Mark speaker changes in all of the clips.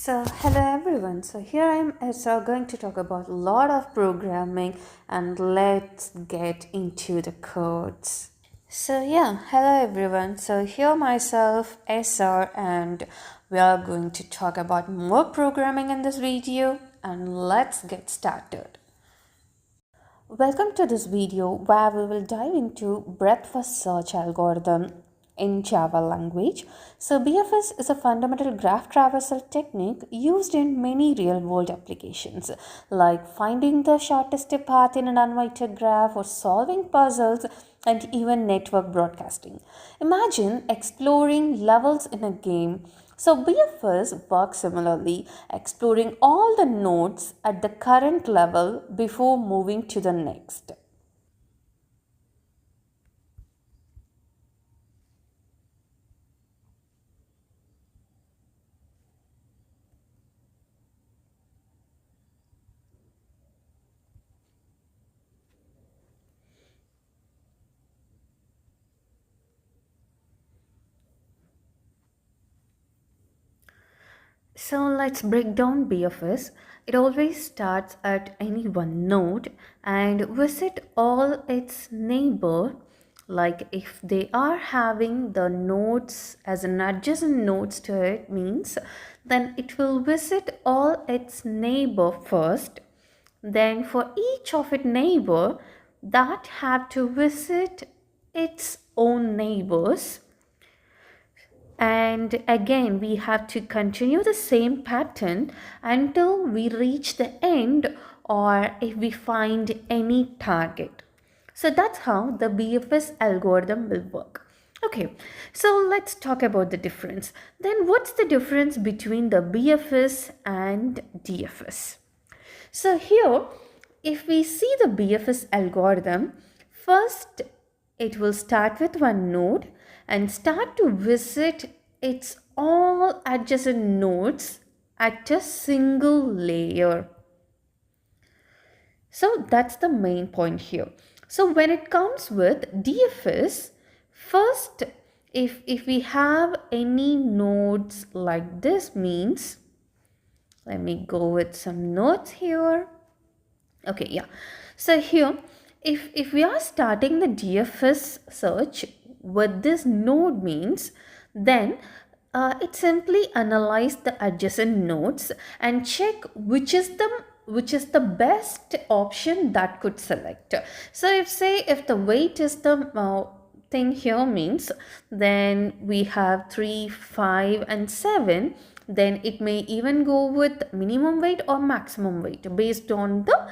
Speaker 1: Hello everyone. Here I am going to talk about a lot of programming and let's get into the codes. Hello everyone. Here myself SR and we are going to talk about more programming in this video and let's get started. Welcome to this video where we will dive into breadth first search algorithm in Java language. BFS is a fundamental graph traversal technique used in many real-world applications like finding the shortest path in an unweighted graph or solving puzzles and even network broadcasting. Imagine exploring levels in a game. BFS works similarly, exploring all the nodes at the current level before moving to the next. Let's break down BFS. It always starts at any one node and visit all its neighbor. Like if they are having the nodes as an adjacent nodes to it means, then it will visit all its neighbor first. Then for each of its neighbor, that have to visit its own neighbors. And again, we have to continue the same pattern until we reach the end or if we find any target. So that's how the BFS algorithm will work. Okay, so let's talk about the difference. Then what's the difference between the BFS and DFS? So here, if we see the BFS algorithm, first it will start with one node and start to visit its all adjacent nodes at a single layer. So that's the main point here. So when it comes with DFS, first if we have any nodes like this means, let me go with some nodes here. Okay, yeah. So here, if we are starting the DFS search with this node means, then it simply analyze the adjacent nodes and check which is the best option that could select. So if the weight is the thing here means, then we have 3, 5 and 7, then it may even go with minimum weight or maximum weight based on the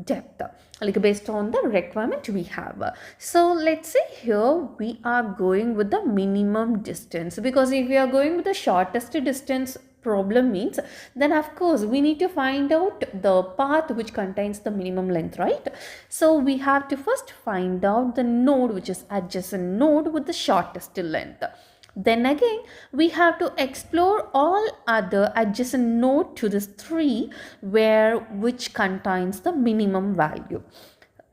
Speaker 1: depth, like based on the requirement we have. So let's say here we are going with the minimum distance, because if we are going with the shortest distance problem means, then of course we need to find out the path which contains the minimum length, right? So we have to first find out the node which is adjacent node with the shortest length. Then again, we have to explore all other adjacent node to this 3 which contains the minimum value.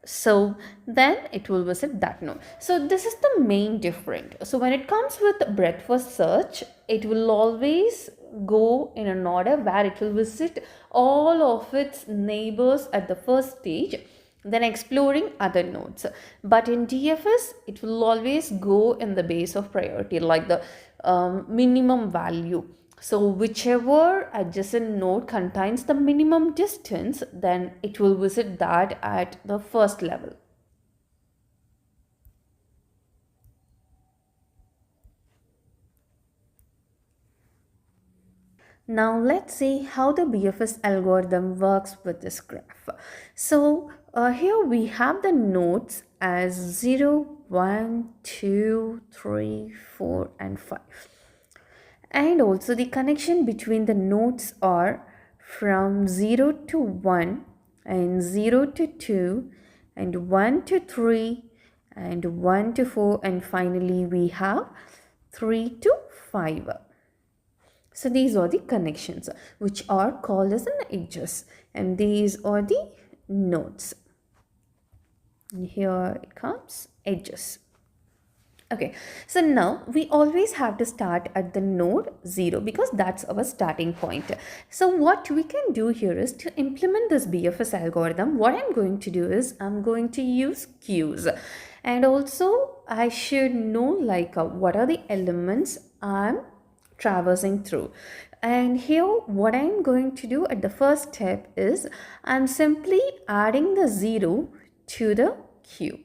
Speaker 1: So then it will visit that node. So this is the main difference. So when it comes with breadth first search, it will always go in an order where it will visit all of its neighbors at the first stage, then exploring other nodes. But in DFS, it will always go in the base of priority, like the minimum value. So whichever adjacent node contains the minimum distance, then it will visit that at the first level. Now let's see how the BFS algorithm works with this graph. So here we have the nodes as 0, 1, 2, 3, 4 and 5. And also the connection between the nodes are from 0 to 1 and 0 to 2 and 1 to 3 and 1 to 4 and finally we have 3 to 5. So these are the connections which are called as an edges, and these are the nodes. And here it comes edges. Okay, so now we always have to start at the node 0 because that's our starting point. So what we can do here is to implement this BFS algorithm. What I'm going to do is I'm going to use queues, and also I should know like what are the elements I'm traversing through. And here what I'm going to do at the first step is I'm simply adding the 0 to the queue.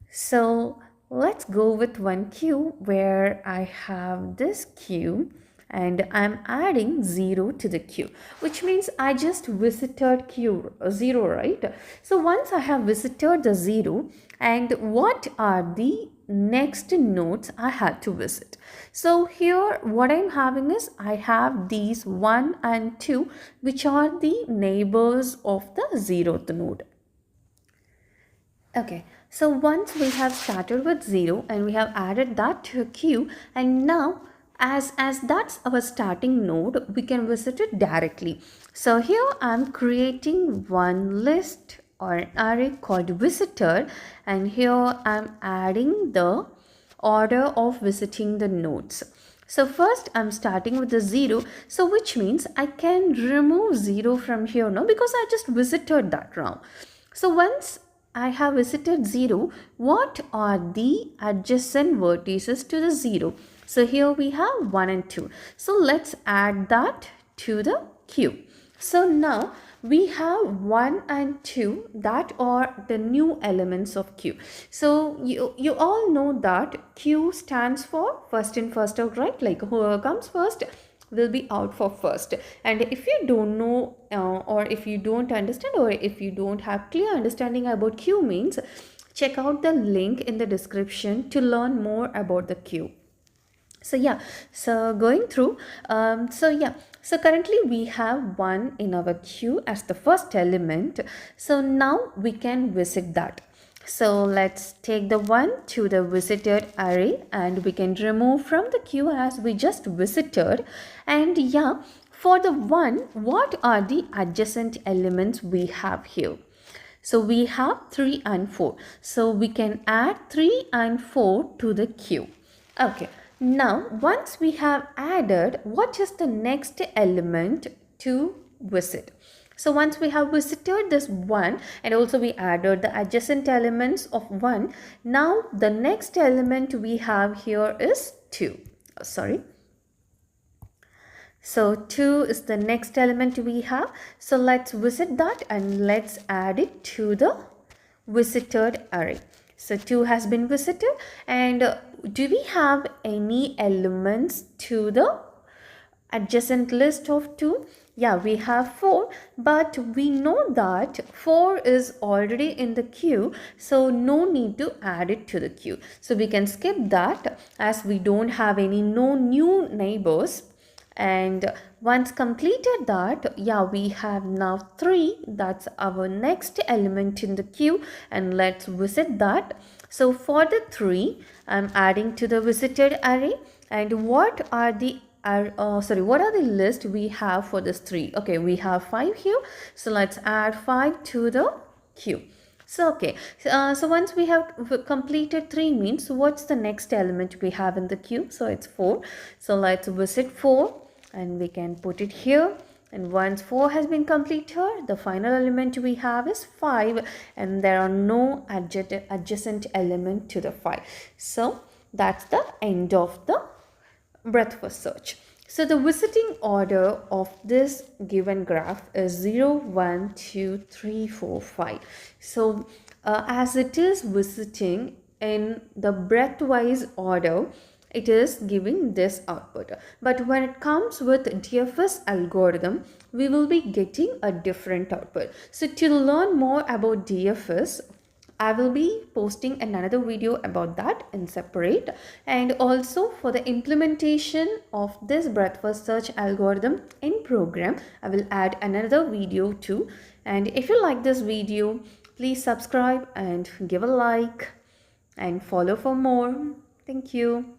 Speaker 1: So let's go with one queue where I have this queue and I'm adding 0 to the queue, which means I just visited queue 0, right? So once I have visited the 0, and what are the next nodes I had to visit? So here what I'm having is I have these 1 and 2, which are the neighbors of the 0th node. Okay, so once we have started with 0 and we have added that to a queue, and now as that's our starting node, we can visit it directly. So here I'm creating one list or an array called visitor, and here I'm adding the order of visiting the nodes. So first I'm starting with the 0, so which means I can remove 0 from here now because I just visited that round. So once I have visited 0, what are the adjacent vertices to the 0? So here we have 1 and 2. So let's add that to the queue. So now we have 1 and 2 that are the new elements of queue. So you all know that queue stands for first in first out, right? Like whoever comes first will be out for first. And if you don't know or if you don't understand or if you don't have clear understanding about queue means, check out the link in the description to learn more about the queue. So yeah, so going through, so currently we have 1 in our queue as the first element. So now we can visit that. So let's take the 1 to the visited array and we can remove from the queue as we just visited. And yeah, for the 1, what are the adjacent elements we have here? So we have 3 and 4. So we can add 3 and 4 to the queue. Okay. Now, once we have added, what is the next element to visit? So once we have visited this 1 and also we added the adjacent elements of 1, now the next element we have here is 2. So 2 is the next element we have. So let's visit that and let's add it to the visited array. So 2 has been visited, and do we have any elements to the adjacent list of 2? Yeah, we have 4, but we know that 4 is already in the queue, so no need to add it to the queue. So we can skip that as we don't have any new neighbors. And once completed that, yeah, we have now 3. That's our next element in the queue, and let's visit that. So for the 3, I'm adding to the visited array. And what are the what are the list we have for this 3? Okay, we have 5 here, so let's add 5 to the queue. So okay, so once we have completed 3 means what's the next element we have in the queue? So it's 4. So let's visit 4 and we can put it here. And once 4 has been completed, the final element we have is 5, and there are no adjacent element to the 5. So that's the end of the breadth first search. So the visiting order of this given graph is 0, 1, 2, 3, 4, 5. So as it is visiting in the breadth-wise order, it is giving this output. But when it comes with DFS algorithm, we will be getting a different output. So to learn more about DFS, I will be posting another video about that in separate, and also for the implementation of this breadth first search algorithm in program, I will add another video too. And if you like this video, please subscribe and give a like and follow for more. Thank you.